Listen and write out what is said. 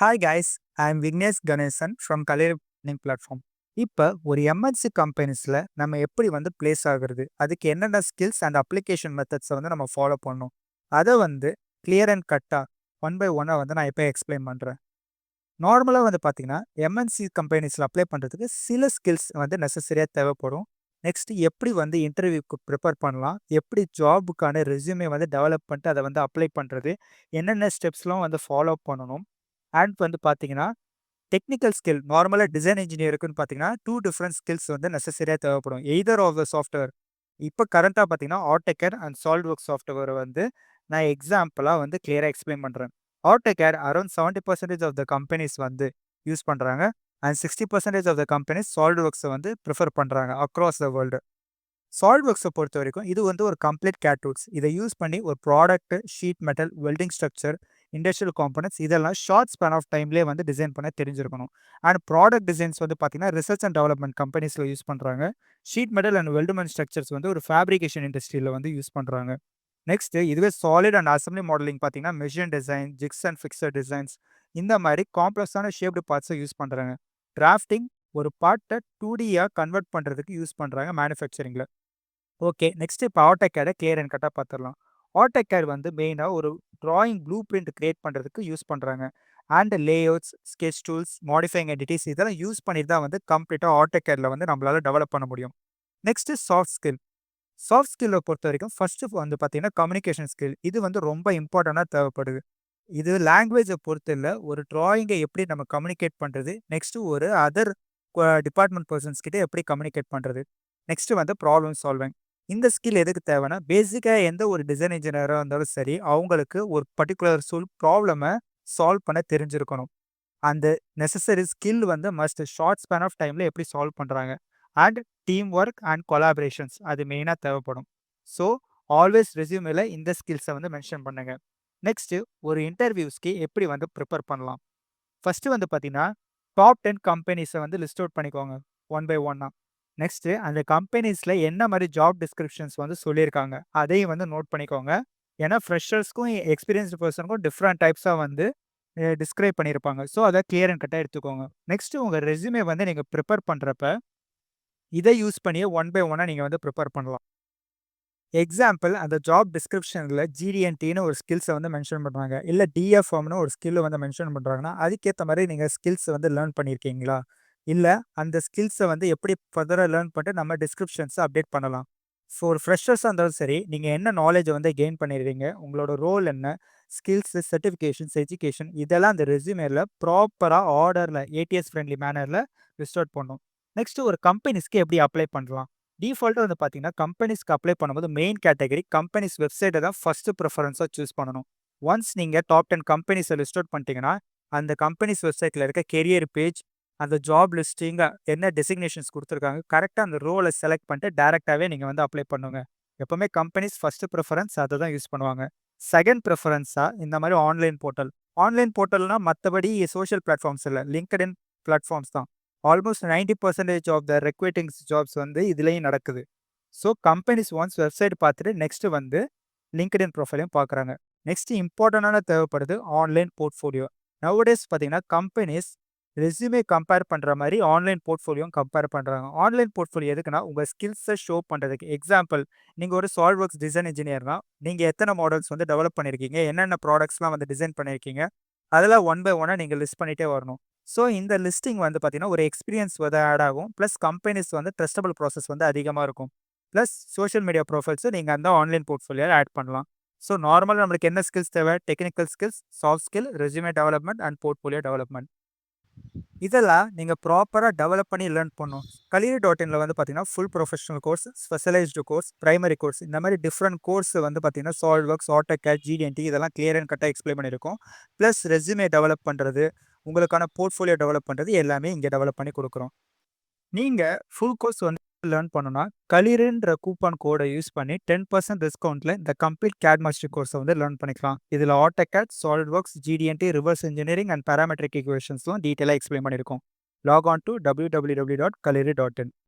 Hi guys, I am Vignesh Ganesan from Kaliru platform. இப்போ ஒரு MNC கம்பெனிஸ்ல நம்ம எப்படி பிளேஸ் ஆகுறது, அதுக்கு என்னென்ன ஸ்கில்ஸ் அண்ட் அப்ளிகேஷன் மெத்தட்ஸை நம்ம ஃபாலோ பண்ணணும், அதை கிளியர் அண்ட் கட்டா ஒன் பை ஒன்னாக நான் இப்போ எக்ஸ்பிளைன் பண்ணுறேன். நார்மலாக பார்த்தீங்கன்னா MNC கம்பெனிஸில் அப்ளை பண்ணுறதுக்கு சில ஸ்கில்ஸ் நெசசரியாக தேவைப்படும். நெக்ஸ்ட் எப்படி இன்டர்வியூக்கு ப்ரிப்பேர் பண்ணலாம், எப்படி ஜாபுக்கான ரெஸ்யூமே டெவலப் பண்ணிட்டு அதை அப்ளை பண்ணுறது, என்னென்ன ஸ்டெப்ஸ்லாம் ஃபாலோ பண்ணணும். அண்ட் பார்த்தீங்கன்னா டெக்னிக்கல் ஸ்கில் நார்மலாக டிசைன் இன்ஜினியருக்குன்னு பார்த்தீங்கன்னா 2 டிஃப்ரெண்ட் ஸ்கில்ஸ் நெசசரியாக தேவைப்படும். எய்தர் ஆஃப் த சாஃப்ட்வேர் இப்போ கரண்ட்டாக பார்த்தீங்கன்னா ஆட்டோகேட் அண்ட் சாலிட்வொர்க்ஸ் சாஃப்ட்வேரை நான் எக்ஸாம்பிளாக கிளியராக எக்ஸ்பிளைன் பண்ணுறேன். AutoCAD around 70% of the companies use பண்ணுறாங்க அண்ட் 60% ஆஃப் த கம்பெனிஸ் சாலிட்வொர்க்ஸை ப்ரிஃபர் பண்ணுறாங்க அக்ராஸ் த வேர்ல்டு. சாலிட்வொர்க்ஸை பொறுத்த வரைக்கும் இது ஒரு கம்ப்ளீட் கேட் டூல்ஸ். இதை யூஸ் பண்ணி ஒரு product, sheet metal, welding structure, industrial components இதெல்லாம் ஷார்ட் ஸ்பேன் ஆஃப் டைம்லேயே டிசைன் பண்ண தெரிஞ்சிருக்கணும். அண்ட் ப்ராடக்ட் டிசைன்ஸ் பார்த்தீங்கன்னா ரிசர்ச் அண்ட் டெவலப்மெண்ட் கம்பெனிஸில் யூஸ் பண்ணுறாங்க. Sheet metal and weldment structures ஒரு ஃபேப்ரிகேஷன் இண்டஸ்ட்ரியில் யூஸ் பண்ணுறாங்க. நெக்ஸ்ட் இதுவே சாலிட் அண்ட் அசம்பிளி மாடலிங் பார்த்தீங்கன்னா machine design, jigs and fixer designs இந்த மாதிரி காம்ப்ளெக்ஸான ஷேப்டு பார்ட்ஸை யூஸ் பண்ணுறாங்க. டிராஃப்டிங் ஒரு பார்ட்டை 2Dயாக கன்வெர்ட் பண்ணுறதுக்கு யூஸ் பண்ணுறாங்க மேனுஃபேக்சரிங்கில். ஓகே, நெக்ஸ்ட் இப்போ ஆட்டோகேடை கிளியர் அண்ட் கட்டாக பார்த்துடலாம். ஆட்டோகேட் மெயினாக ஒரு ட்ராயிங் ப்ளூ பிரிண்ட் கிரியேட் பண்ணுறதுக்கு யூஸ் பண்ணுறாங்க. And layouts, sketch tools, modifying entities இதெல்லாம் யூஸ் பண்ணி தான் கம்ப்ளீட்டாக ஆட்டோகேடில் நம்மளால் டெவலப் பண்ண முடியும். Next soft skill. சாஃப்ட் ஸ்கில்லை பொறுத்த வரைக்கும் ஃபஸ்ட்டு பார்த்தீங்கன்னா கம்யூனிகேஷன் ஸ்கில். இது ரொம்ப இம்பார்ட்டண்ட்டாக தேவைப்படுது. இது லாங்குவேஜை பொறுத்து இல்லை, ஒரு ட்ராயிங்கை எப்படி நம்ம கம்யூனிகேட் பண்ணுறது, நெக்ஸ்ட்டு ஒரு அதர் டிபார்ட்மெண்ட் பர்சன்ஸ் கிட்டே எப்படி கம்யூனிகேட் பண்ணுறது, நெக்ஸ்ட்டு ப்ராப்ளம் சால்விங். இந்த ஸ்கில் எதுக்கு தேவைன்னா பேசிக்காக எந்த ஒரு டிசைன் இன்ஜினியராக இருந்தாலும் சரி அவங்களுக்கு ஒரு பர்டிகுலர் ப்ராப்ளமை சால்வ் பண்ண தெரிஞ்சிருக்கணும். அந்த necessary skill must short span of டைமில் எப்படி சால்வ் பண்ணுறாங்க அண்ட் டீம் ஒர்க் அண்ட் கொலாபரேஷன்ஸ் அது மெயினாக தேவைப்படும். ஸோ ஆல்வேஸ் ரெஸ்யூமில் இந்த ஸ்கில்ஸை மென்ஷன் பண்ணுங்க. நெக்ஸ்ட்டு ஒரு இன்டர்வியூஸ்க்கு எப்படி ப்ரிப்பேர் பண்ணலாம். ஃபஸ்ட்டு பார்த்தீங்கன்னா டாப் 10 கம்பெனிஸை லிஸ்ட் அவுட் பண்ணிக்கோங்க ஒன் பை ஒன்னாக. நெக்ஸ்ட்டு அந்த கம்பெனிஸில் என்ன மாதிரி ஜாப் டிஸ்கிரிப்ஷன்ஸ் சொல்லியிருக்காங்க அதையும் நோட் பண்ணிக்கோங்க. ஏன்னா ஃப்ரெஷர்ஸ்க்கும் எக்ஸ்பீரியன்ஸ்டு பர்சனுக்கும் டிஃப்ரெண்ட் டைப்ஸாக டிஸ்கிரைப் பண்ணியிருப்பாங்க. ஸோ அதை கிளியர் அண்ட் கட்டாக எடுத்துக்கோங்க. நெக்ஸ்ட்டு உங்கள் ரெஸ்யூமே நீங்கள் ப்ரிப்பேர் பண்ணுறப்ப இதை யூஸ் பண்ணியே ஒன் பை ஒன்னாக நீங்கள் ப்ரிப்பேர் பண்ணலாம். எக்ஸாம்பிள் அந்த ஜாப் டிஸ்கிரிப்ஷனில் GD&Tன்னு ஒரு ஸ்கில்ஸை மென்ஷன் பண்ணுறாங்க, இல்லை DFMனு ஒரு ஸ்கில்லை மென்ஷன் பண்ணுறாங்கன்னா அதுக்கேற்ற மாதிரி நீங்கள் ஸ்கில்ஸ் லேர்ன் பண்ணியிருக்கீங்களா, இல்லை அந்த ஸ்கில்ஸை எப்படி ஃபர்தராக லேர்ன் பண்ணிட்டு நம்ம டிஸ்கிரிப்ஷன்ஸை அப்டேட் பண்ணலாம். ஸோ ஒரு ஃப்ரெஷர்ஸாக இருந்தாலும் சரி நீங்கள் என்ன நாலேஜை கெயின் பண்ணிடுறீங்க, உங்களோட ரோல் என்ன, ஸ்கில்ஸு, சர்டிஃபிகேஷன்ஸ், எஜுகேஷன் இதெல்லாம் அந்த ரெஸ்யூமேல ப்ராப்பராக ஆர்டரில் ATS ஃப்ரெண்ட்லி மேனரில் லிஸ்ட் அவுட் பண்ணணும். நெக்ஸ்ட்டு ஒரு கம்பெனிஸ்க்கு எப்படி அப்ளை பண்ணலாம். டிஃபால்ட்டாக பார்த்தீங்கன்னா கம்பெனிஸ்க்கு அப்ளை பண்ணும்போது மெயின் கேட்டகரி கம்பெனிஸ் வெப்சைட்டை தான் ஃபஸ்ட்டு ப்ரிஃபரன்ஸாக சூஸ் பண்ணணும். ஒன்ஸ் நீங்கள் டாப் 10 கம்பெனிஸை லிஸ்ட் அவுட் பண்ணிட்டீங்கன்னா அந்த கம்பெனிஸ் வெப்சைட்டில் இருக்க கெரியர் பேஜ், அந்த ஜாப் லிஸ்டிங்க என்ன டெசிக்னேஷன்ஸ் கொடுத்துருக்காங்க கரெக்டாக அந்த ரோலை செலக்ட் பண்ணிட்டு டேரெக்டாகவே நீங்கள் அப்ளை பண்ணுங்க. எப்போவுமே கம்பெனிஸ் ஃபஸ்ட்டு ப்ரிஃபரன்ஸ் அதை தான் யூஸ் பண்ணுவாங்க. செகண்ட் ப்ரிஃபரன்ஸாக இந்த மாதிரி ஆன்லைன் போர்ட்டல். ஆன்லைன் போர்ட்டல்னால் மற்றபடி சோஷியல் பிளாட்ஃபார்ம்ஸ் இல்லை, லிங்க்டின் பிளாட்ஃபார்ம்ஸ் தான். ஆல்மோஸ்ட் 90% ஆஃப் த ரெக்ரூட்டிங்ஸ் ஜாப்ஸ் இதுலேயும் நடக்குது. ஸோ கம்பெனிஸ் ஒன்ஸ் வெப்சைட் பார்த்துட்டு நெக்ஸ்ட்டு லிங்க்டின் ப்ரொஃபைலையும் பார்க்குறாங்க. நெக்ஸ்ட்டு இம்பார்ட்டண்டான தேவைப்படுது ஆன்லைன் போர்ட்ஃபோலியோ. நவடேஸ் பார்த்தீங்கன்னா கம்பெனிஸ் ரெஸ்யூமே கம்பேர் பண்ணுற மாதிரி ஆன்லைன் போர்ட்ஃபோலியோவும் கம்பேர் பண்ணுறாங்க. ஆன்லைன் போர்ட்ஃபோலியோ எதுக்குன்னா உங்கள் ஸ்கில்ஸை ஷோ பண்ணுறதுக்கு. எக்ஸாம்பிள் நீங்கள் ஒரு சாலிட்வொர்க்ஸ் டிசைன் இன்ஜினியர்னா நீங்கள் எத்தனை மாடல்ஸ் டெவலப் பண்ணியிருக்கீங்க, என்னென்ன ப்ராடக்ட்ஸ்லாம் டிசைன் பண்ணியிருக்கீங்க அதெல்லாம் ஒன் பை ஒன்னாக நீங்கள் லிஸ்ட் பண்ணிகிட்டே வரணும். ஸோ இந்த லிஸ்டிங் பார்த்தீங்கன்னா ஒரு எக்ஸ்பீரியன்ஸ் ஆட் ஆகும். ப்ளஸ் கம்பெனிஸ் ட்ரஸ்டபிள் ப்ராசஸ் அதிகமாக இருக்கும். ப்ளஸ் சோஷியல் மீடியா ப்ரொஃபைல்ஸும் நீங்கள் அந்த ஆன்லைன் போர்ட்ஃபோலியோவில் ஆட் பண்ணலாம். ஸோ நார்மலாக நம்மளுக்கு என்ன ஸ்கில்ஸ் தேவை, technical skills, soft skill, resume development and portfolio development இதெல்லாம் நீங்கள் ப்ராப்பராக டெவலப் பண்ணி லேர்ன் பண்ணணும். Kaliru.inல பார்த்தீங்கன்னா full professional course, specialised course, primary course இந்த மாதிரி டிஃப்ரெண்ட் கோர்ஸ் பார்த்தீங்கன்னா சாலிட்வொர்க்ஸ், ஆட்டோகேட், GD&T இதெல்லாம் கிளியர் அண்ட் கட்டாக எக்ஸ்பிளைன் பண்ணியிருக்கோம். ப்ளஸ் ரெஸ்யூமே டெவலப் பண்ணுறது, உங்களுக்கான போர்ட்ஃபோலியோ டெவலப் பண்ணுறது எல்லாமே இங்கே டெவலப் பண்ணி கொடுக்குறோம். நீங்கள் ஃபுல் கோர்ஸ் லேர்ன் பண்ணணும்னா Kaliruன்ற கூப்பான் கோடை யூஸ் பண்ணி 10% டிஸ்கவுண்ட்டில் இந்த கம்ப்ளீட் கேட் மாஸ்டர் கோர்ஸை லேர்ன் பண்ணிக்கலாம். இதில் AutoCAD, SolidWorks, GD&T, reverse engineering and parametric ஈக்குவேஷன்ஸ்லாம் டீட்டெயிலாக எக்ஸ்பிளைன் பண்ணியிருக்கோம். Log on to www.kaliru.in.